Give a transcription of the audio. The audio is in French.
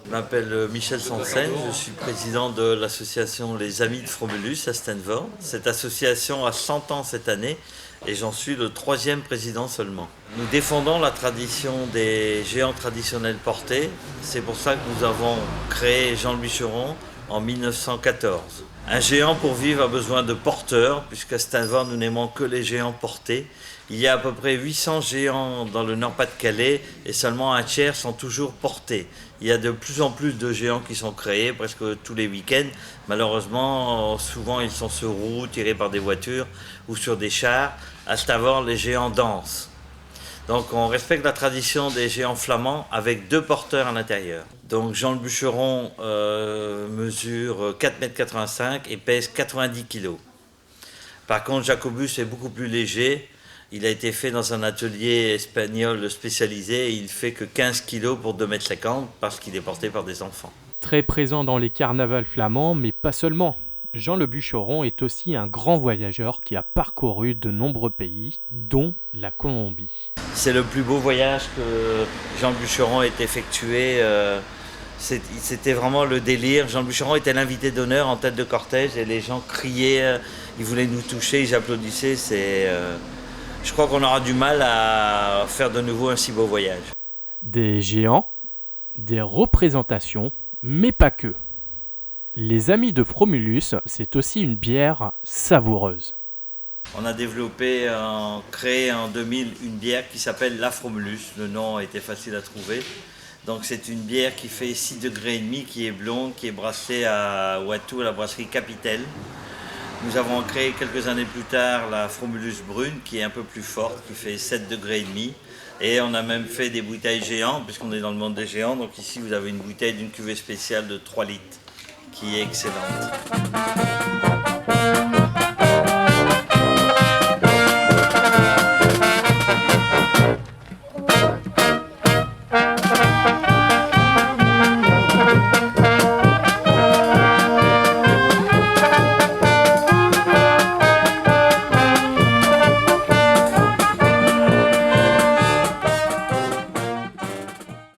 Je m'appelle Michel Sansen, je suis président de l'association Les Amis de Fromulus à Stenvord. Cette association a 100 ans cette année et j'en suis le 3e président seulement. Nous défendons la tradition des géants traditionnels portés. C'est pour ça que nous avons créé Jean le Bûcheron en 1914. Un géant pour vivre a besoin de porteurs, puisqu'à Stenvord nous n'aimons que les géants portés. Il y a à peu près 800 géants dans le Nord-Pas-de-Calais et seulement un tiers sont toujours portés. Il y a de plus en plus de géants qui sont créés presque tous les week-ends. Malheureusement, souvent ils sont sur route, tirés par des voitures ou sur des chars. À Stenvord, les géants dansent. Donc on respecte la tradition des géants flamands avec 2 porteurs à l'intérieur. Donc Jean le Bûcheron mesure 4,85 m et pèse 90 kg. Par contre, Jacobus est beaucoup plus léger. Il a été fait dans un atelier espagnol spécialisé et il fait que 15 kg pour 2,50 m parce qu'il est porté par des enfants. Très présent dans les carnavals flamands, mais pas seulement. Jean le Bûcheron est aussi un grand voyageur qui a parcouru de nombreux pays, dont la Colombie. C'est le plus beau voyage que Jean le Bûcheron ait effectué. C'était vraiment le délire. Jean le Bûcheron était l'invité d'honneur en tête de cortège et les gens criaient, ils voulaient nous toucher, ils applaudissaient. Je crois qu'on aura du mal à faire de nouveau un si beau voyage. Des géants, des représentations, mais pas que. Les Amis de Fromulus, c'est aussi une bière savoureuse. On a créé en 2000 une bière qui s'appelle la Fromulus. Le nom était facile à trouver. Donc c'est une bière qui fait 6,5 degrés, qui est blonde, qui est brassée à Ouattou, à la brasserie Capitelle. Nous avons créé quelques années plus tard la Fromulus brune, qui est un peu plus forte, qui fait 7,5 degrés. Et on a même fait des bouteilles géantes, puisqu'on est dans le monde des géants. Donc ici, vous avez une bouteille d'une cuvée spéciale de 3 litres, qui est excellente.